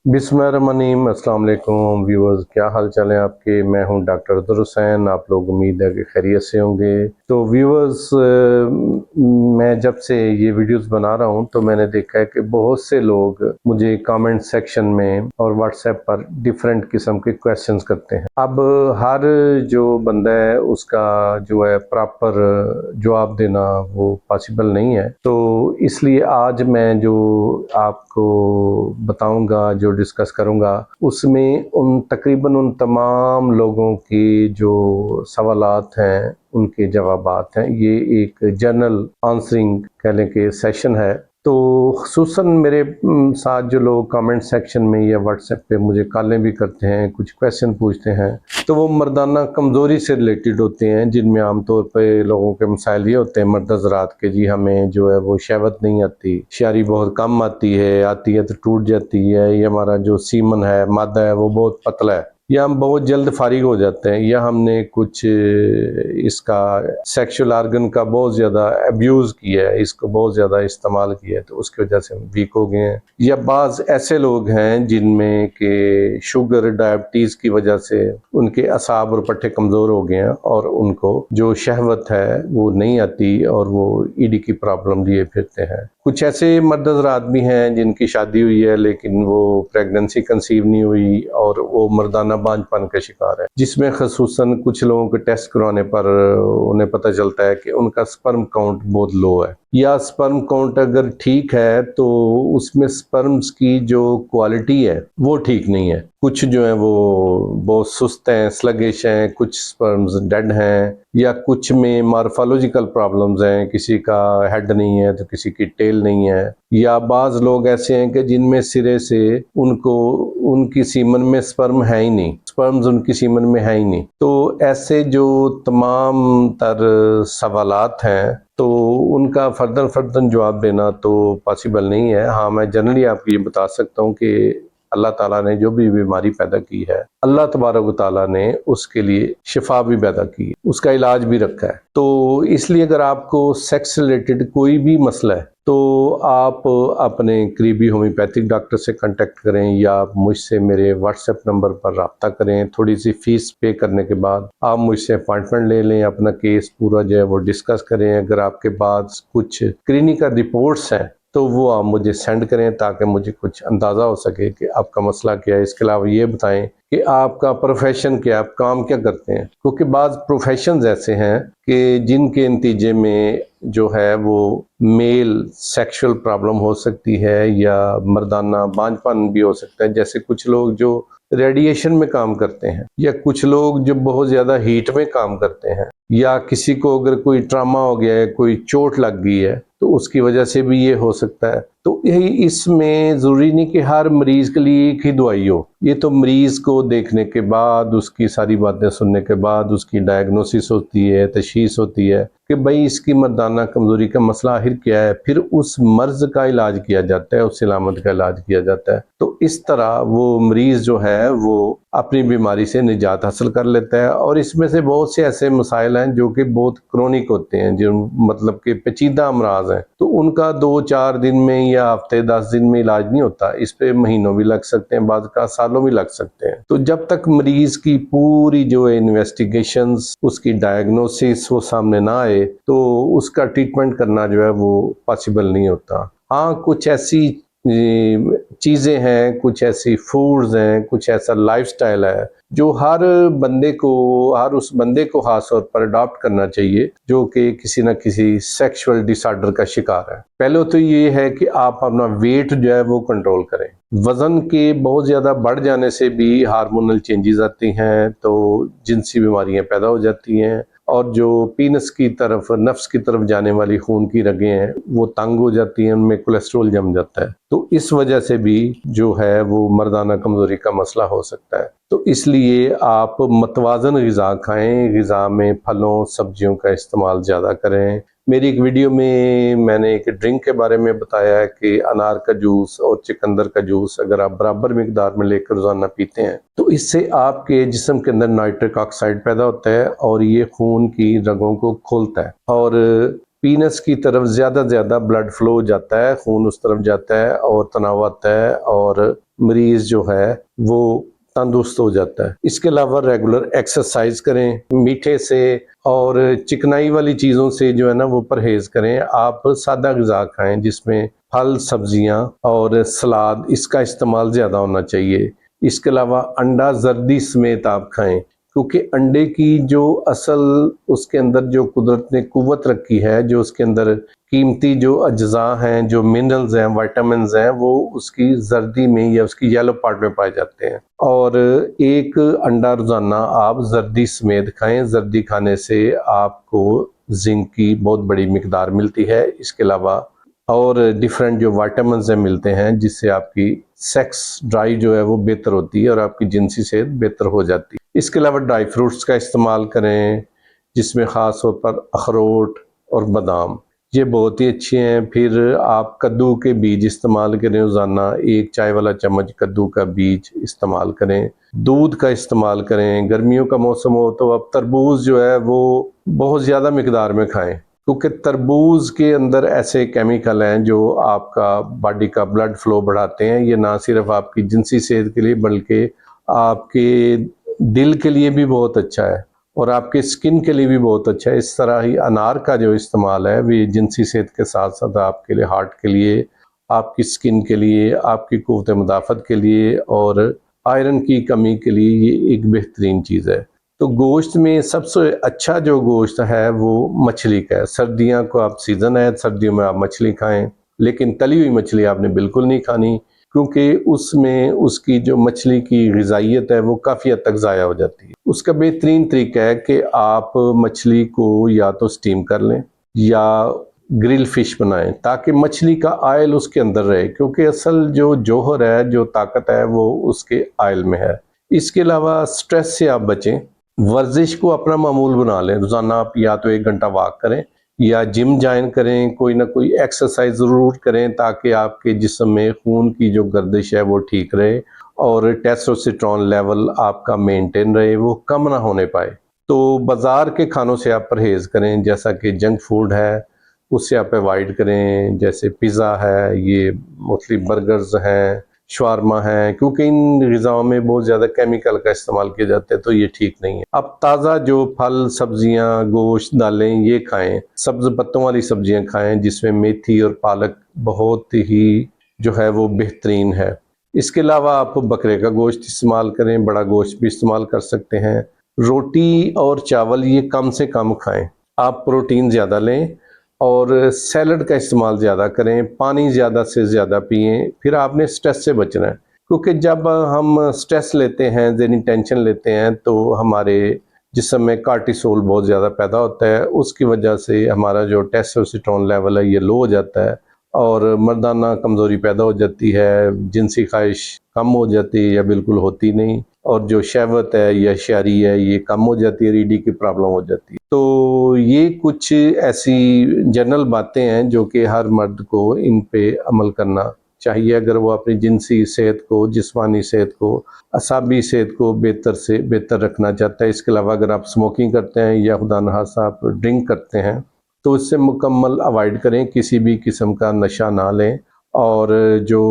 बिस्मिल्लाहिर्रहमानिर्रहीम। अस्सलाम वालेकुम व्यूअर्स, क्या हाल चाल है आपके। मैं हूं डॉक्टर अज़हर हुसैन। आप लोग उम्मीद है कि खैरियत से होंगे। तो व्यूअर्स, मैं जब से ये वीडियोस बना रहा हूं तो मैंने देखा है कि बहुत से लोग मुझे कमेंट सेक्शन में और व्हाट्सएप पर डिफरेंट किस्म के क्वेश्चंस करते हैं। अब हर जो बंदा है उसका जो है प्रॉपर जवाब देना वो पॉसिबल नहीं है। तो इसलिए आज मैं जो आपको बताऊंगा, जो डिस्कस करूंगा, उसमें तकरीबन उन तमाम लोगों की जो सवालात हैं उनके जवाबात हैं। ये एक जनरल आंसरिंग कह लें कि सेशन है। तो खुसूसन मेरे साथ जो लोग कमेंट सेक्शन में या व्हाट्सएप पे मुझे कॉलें भी करते हैं, कुछ क्वेश्चन पूछते हैं, तो वो मर्दाना कमज़ोरी से रिलेटेड होते हैं, जिनमें आमतौर पे लोगों के मसाइल ये होते हैं मर्द हज़रात के, जी हमें जो है वो शहवत नहीं आती, शायरी बहुत कम आती है तो टूट जाती है, या हमारा जो सीमन है, मादा है, वो बहुत पतला है, या हम बहुत जल्द फारिग हो जाते हैं, या हमने कुछ इसका सेक्सुअल आर्गन का बहुत ज़्यादा अब्यूज़ किया है, इसको बहुत ज़्यादा इस्तेमाल किया है, तो उसकी वजह से हम वीक हो गए हैं। या बाज़ ऐसे लोग हैं जिनमें के शुगर डायबिटीज़ की वजह से उनके असाब और पट्टे कमज़ोर हो गए हैं और उनको जो शहवत है वो नहीं आती और वो ईडी की प्रॉब्लम लिए फिरते हैं। कुछ ऐसे मर्द हज़रात भी हैं जिनकी शादी हुई है लेकिन वो प्रेगनेंसी कंसीव नहीं हुई और वो मर्दाना बांझपन का शिकार है, जिसमें खसूसन कुछ लोगों के टेस्ट करवाने पर उन्हें पता चलता है कि उनका स्पर्म काउंट बहुत लो है, या स्पर्म काउंट अगर ठीक है तो उसमें स्पर्म्स की जो क्वालिटी है वो ठीक नहीं है। कुछ जो है वो बहुत सुस्त हैं, स्लगिश हैं, कुछ स्पर्म्स डेड हैं, या कुछ में मॉर्फोलॉजिकल प्रॉब्लम्स हैं, किसी का हेड नहीं है तो किसी की टेल नहीं है, या बाज लोग ऐसे हैं कि जिनमें सिरे से उनको उनकी सीमन में स्पर्म है ही नहीं, स्पर्म्स उनकी सीमन में है ही नहीं। तो ऐसे जो तमाम तर सवालात हैं तो उनका फर्दन जवाब देना तो पॉसिबल नहीं है। हाँ, मैं जनरली आपको ये बता सकता हूँ कि अल्लाह ताला ने जो भी बीमारी पैदा की है, अल्लाह तबारक व तआला ने उसके लिए शिफा भी पैदा की है, उसका इलाज भी रखा है। तो इसलिए अगर आपको सेक्स रिलेटेड कोई भी मसला है तो आप अपने करीबी होम्योपैथिक डॉक्टर से कांटेक्ट करें, या आप मुझसे मेरे व्हाट्सएप नंबर पर रब्ता करें। थोड़ी सी फीस पे करने के बाद आप मुझसे अपॉइंटमेंट ले लें, अपना केस पूरा जो है वो डिस्कस करें। अगर आपके पास कुछ क्लिनिकल रिपोर्ट्स हैं तो वो आप मुझे सेंड करें ताकि मुझे कुछ अंदाज़ा हो सके कि आपका मसला क्या है। इसके अलावा ये बताएं कि आपका प्रोफेशन क्या है, आप काम क्या करते हैं, क्योंकि बाज़ प्रोफेशंस ऐसे हैं कि जिनके नतीजे में जो है वो मेल सेक्सुअल प्रॉब्लम हो सकती है या मर्दाना बांझपन भी हो सकता है। जैसे कुछ लोग जो रेडिएशन में काम करते हैं, या कुछ लोग जो बहुत ज़्यादा हीट में काम करते हैं, या किसी को अगर कोई ट्रामा हो गया है, कोई चोट लग गई है, तो उसकी वजह से भी ये हो सकता है। तो यही इसमें ज़रूरी नहीं कि हर मरीज़ के लिए एक ही दवाई हो। ये तो मरीज़ को देखने के बाद, उसकी सारी बातें सुनने के बाद उसकी डायग्नोसिस होती है, तशख़ीस होती है कि भाई इसकी मर्दाना कमज़ोरी का मसला आखिर क्या है। फिर उस मर्ज़ का इलाज किया जाता है, उस इलामत का इलाज किया जाता है। तो इस तरह वो मरीज़ जो है वो अपनी बीमारी से निजात हासिल कर लेता है। और इसमें से बहुत से ऐसे मसाइल हैं जो कि बहुत क्रोनिक होते हैं, जो मतलब कि पेचीदा अमराज हैं, तो उनका 2-4 दिन में या हफ्ते 10 दिन में इलाज नहीं होता। इस पे महीनों भी लग सकते हैं, बाद का सालों भी लग सकते हैं। तो जब तक मरीज की पूरी जो है इन्वेस्टिगेशंस, उसकी डायग्नोसिस वो सामने ना आए तो उसका ट्रीटमेंट करना जो है वो पॉसिबल नहीं होता। हाँ, कुछ ऐसी चीज़ें हैं, कुछ ऐसी फूड्स हैं, कुछ ऐसा लाइफस्टाइल है जो हर बंदे को, हर उस बंदे को खास तौर पर अडॉप्ट करना चाहिए जो कि किसी न किसी सेक्सुअल डिसऑर्डर का शिकार है। पहले तो ये है कि आप अपना वेट जो है वो कंट्रोल करें। वज़न के बहुत ज़्यादा बढ़ जाने से भी हार्मोनल चेंजेस आती हैं, तो जिनसी बीमारियां पैदा हो जाती हैं, और जो पीनस की तरफ, नफ्स की तरफ जाने वाली खून की रगें हैं वो तंग हो जाती हैं, उनमें कोलेस्ट्रॉल जम जाता है। तो इस वजह से भी जो है वो मर्दाना कमज़ोरी का मसला हो सकता है। तो इसलिए आप मतवाज़न ग़िज़ा खाएँ, ग़िज़ा में फलों सब्जियों का इस्तेमाल ज़्यादा करें। मेरी एक वीडियो में मैंने एक ड्रिंक के बारे में बताया है कि अनार का जूस और चुकंदर का जूस अगर आप बराबर मिकदार में लेकर रोज़ाना पीते हैं तो इससे आपके जिस्म के अंदर नाइट्रिक ऑक्साइड पैदा होता है और ये खून की रगों को खोलता है। और पीनस की तरफ ज़्यादा ब्लड फ्लो हो जाता है, खून उस तरफ जाता है और तनाव आता है और मरीज जो है वो तंदुरुस्त हो जाता है। इसके अलावा रेगुलर एक्सरसाइज करें, मीठे से और चिकनाई वाली चीज़ों से जो है ना वो परहेज करें। आप सादा ग़िज़ा खाएं जिसमें फल, सब्जियां और सलाद, इसका इस्तेमाल ज़्यादा होना चाहिए। इसके अलावा अंडा जर्दी समेत आप खाएं, क्योंकि अंडे की जो असल उसके अंदर जो कुदरत ने कुव्वत रखी है, जो उसके अंदर कीमती जो अज्जा हैं, जो मिनरल्स हैं, विटामिन्स हैं, वो उसकी जर्दी में या उसकी येलो पार्ट में पाए जाते हैं। और एक अंडा रोजाना आप जर्दी समेत खाएं। जर्दी खाने से आपको जिंक की बहुत बड़ी मिकदार मिलती है। इसके अलावा और डिफरेंट जो विटामिन्स हैं मिलते हैं, जिससे आपकी सेक्स ड्राइव जो है वो बेहतर होती है और आपकी जिनसी सेहत बेहतर हो जाती है। इसके अलावा ड्राई फ्रूट्स का इस्तेमाल करें, जिसमें ख़ास तौर पर अखरोट और बादाम, ये बहुत ही अच्छे हैं। फिर आप कद्दू के बीज इस्तेमाल करें, रोज़ाना 1 चाय वाला चम्मच कद्दू का बीज इस्तेमाल करें। दूध का इस्तेमाल करें। गर्मियों का मौसम हो तो आप तरबूज जो है वो बहुत ज़्यादा मिकदार में खाएं, क्योंकि तरबूज के अंदर ऐसे केमिकल हैं जो आपका बॉडी का ब्लड फ्लो बढ़ाते हैं। ये ना सिर्फ आपकी जिनसी सेहत के लिए बल्कि आपके दिल के लिए भी बहुत अच्छा है और आपके स्किन के लिए भी बहुत अच्छा है। इस तरह ही अनार का जो इस्तेमाल है वे जिनसी सेहत के साथ साथ आपके लिए, हार्ट के लिए, आपकी स्किन के लिए, आपकी क़ुव्वत मुदाफ़त के लिए और आयरन की कमी के लिए ये एक बेहतरीन चीज़ है। तो गोश्त में सबसे अच्छा जो गोश्त है वो मछली का है। सर्दियों को आप सीज़न है, सर्दियों में आप मछली खाएं, लेकिन तली हुई मछली आपने बिल्कुल नहीं खानी, क्योंकि उसमें उसकी जो मछली की ग़िज़ाइयत है वो काफ़ी हद तक ज़ाया हो जाती है। उसका बेहतरीन तरीका है कि आप मछली को या तो स्टीम कर लें या ग्रिल फिश बनाएं, ताकि मछली का आयल उसके अंदर रहे, क्योंकि असल जो जौहर है, जो ताकत है वो उसके आयल में है। इसके अलावा स्ट्रेस से आप बचें। वर्जिश को अपना मामूल बना लें। रोज़ाना आप या तो 1 घंटा वॉक करें या जिम ज्वाइन करें, कोई ना कोई एक्सरसाइज ज़रूर करें, ताकि आपके जिस्म में खून की जो गर्दिश है वो ठीक रहे और टेस्टोस्टेरोन लेवल आपका मेंटेन रहे, वो कम ना होने पाए। तो बाज़ार के खानों से आप परहेज़ करें, जैसा कि जंक फूड है उससे आप अवॉइड करें, जैसे पिज़्ज़ा है, ये मोस्टली बर्गर्स हैं, शवारमा है, क्योंकि इन ग़िज़ाओं में बहुत ज़्यादा केमिकल का इस्तेमाल किया जाता है, तो ये ठीक नहीं है। आप ताज़ा जो फल, सब्जियां, गोश्त, दालें ये खाएं, सब्ज़ पत्तों वाली सब्जियां खाएं, जिसमें मेथी और पालक बहुत ही जो है वो बेहतरीन है। इसके अलावा आप बकरे का गोश्त इस्तेमाल करें, बड़ा गोश्त भी इस्तेमाल कर सकते हैं। रोटी और चावल ये कम से कम खाएं। आप प्रोटीन ज़्यादा लें और सैलड का इस्तेमाल ज़्यादा करें, पानी ज़्यादा से ज़्यादा पिएं। फिर आपने स्ट्रेस से बचना है, क्योंकि जब हम स्ट्रेस लेते हैं, ज़हनी टेंशन लेते हैं, तो हमारे जिस्म में कार्टिसोल बहुत ज़्यादा पैदा होता है। उसकी वजह से हमारा जो टेस्टोस्टेरोन लेवल है ये लो हो जाता है और मर्दाना कमज़ोरी पैदा हो जाती है, जिनसी ख्वाहिश कम हो जाती है या बिल्कुल होती नहीं, और जो शहवत है या शायरी है ये कम हो जाती है, रीढ़ी की प्रॉब्लम हो जाती है। तो ये कुछ ऐसी जनरल बातें हैं जो कि हर मर्द को इन पे अमल करना चाहिए, अगर वो अपनी जिनसी सेहत को, जिस्मानी सेहत को, असाबी सेहत को बेहतर से बेहतर रखना चाहता है। इसके अलावा अगर आप स्मोकिंग करते हैं या खुदा न खास्ता आप ड्रिंक करते हैं, तो इससे मुकम्मल अवॉइड करें, किसी भी किस्म का नशा ना लें और जो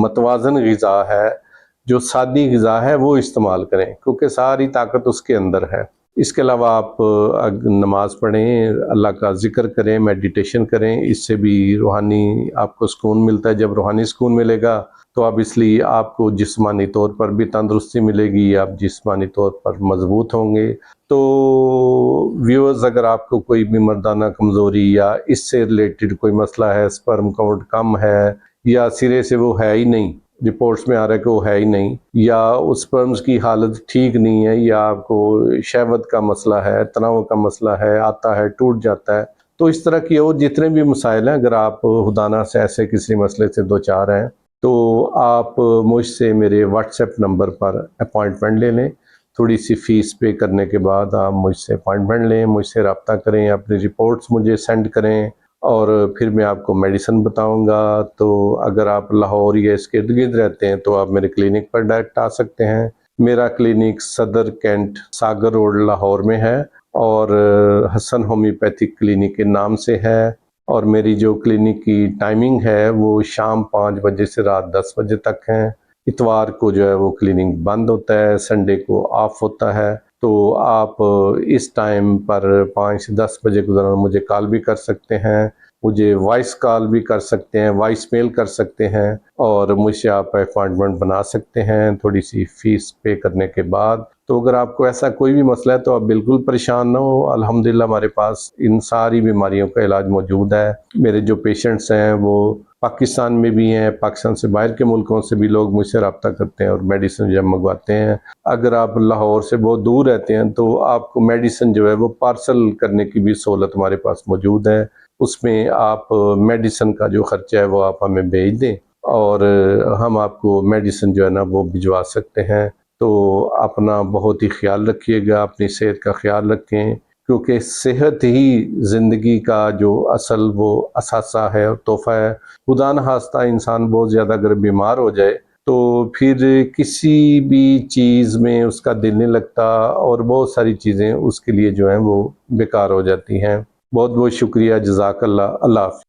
मतवाज़न ग़िज़ा है, जो सादी ग़िज़ा है वो इस्तेमाल करें, क्योंकि सारी ताकत उसके अंदर है। इसके अलावा आप नमाज़ पढ़ें, अल्लाह का ज़िक्र करें, मेडिटेशन करें, इससे भी रूहानी आपको सुकून मिलता है। जब रूहानी सुकून मिलेगा तो अब इसलिए आपको जिस्मानी तौर पर भी तंदुरुस्ती मिलेगी, आप जिस्मानी तौर पर मजबूत होंगे। तो व्यूअर्स, अगर आपको कोई भी मर्दाना कमज़ोरी या इससे रिलेटेड कोई मसला है, स्पर्म काउंट कम है या सिरे से वो है ही नहीं, रिपोर्ट्स में आ रहा है कि वो है ही नहीं, या उस स्पर्म्स की हालत ठीक नहीं है, या आपको शहवत का मसला है, तनाव का मसला है, आता है टूट जाता है, तो इस तरह की और जितने भी मसाइल हैं, अगर आप खुदाना से ऐसे किसी मसले से दो चार हैं, तो आप मुझसे मेरे व्हाट्सएप नंबर पर अपॉइंटमेंट ले लें। थोड़ी सी फ़ीस पे करने के बाद आप मुझसे अपॉइंटमेंट लें, मुझसे रब्ता करें, अपनी रिपोर्ट्स मुझे सेंड करें और फिर मैं आपको मेडिसिन बताऊंगा। तो अगर आप लाहौर या इसके इर्द गिर्द रहते हैं तो आप मेरे क्लिनिक पर डायरेक्ट आ सकते हैं। मेरा क्लिनिक सदर कैंट सागर रोड लाहौर में है और हसन होम्योपैथिक क्लिनिक के नाम से है। और मेरी जो क्लिनिक की टाइमिंग है वो शाम 5 बजे से रात 10 बजे तक है। इतवार को जो है वो क्लिनिक बंद होता है, संडे को ऑफ होता है। तो आप इस टाइम पर 5 से 10 बजे के दौरान मुझे कॉल भी कर सकते हैं, मुझे वॉइस कॉल भी कर सकते हैं, वॉइस मेल कर सकते हैं, और मुझसे आप अपॉइंटमेंट बना सकते हैं थोड़ी सी फीस पे करने के बाद। तो अगर आपको ऐसा कोई भी मसला है तो आप बिल्कुल परेशान ना हो, अल्हम्दुलिल्लाह हमारे पास इन सारी बीमारियों का इलाज मौजूद है। मेरे जो पेशेंट्स हैं वो पाकिस्तान में भी हैं, पाकिस्तान से बाहर के मुल्कों से भी लोग मुझसे रब्ता करते हैं और मेडिसिन जब मंगवाते हैं। अगर आप लाहौर से बहुत दूर रहते हैं तो आपको मेडिसिन जो है वो पार्सल करने की भी सहूलत हमारे पास मौजूद है। उसमें आप मेडिसिन का जो खर्चा है वो आप हमें भेज दें और हम आपको मेडिसिन जो है ना वो भिजवा सकते हैं। तो अपना बहुत ही ख्याल रखिएगा, अपनी सेहत का ख्याल रखें, क्योंकि सेहत ही ज़िंदगी का जो असल वो असासा है और तोहफ़ा है। खुदा न खास्ता इंसान बहुत ज़्यादा अगर बीमार हो जाए तो फिर किसी भी चीज़ में उसका दिल नहीं लगता और बहुत सारी चीज़ें उसके लिए जो हैं वो बेकार हो जाती हैं। बहुत बहुत शुक्रिया, जज़ाकल्लाह, अल्लाह हाफ़िज़।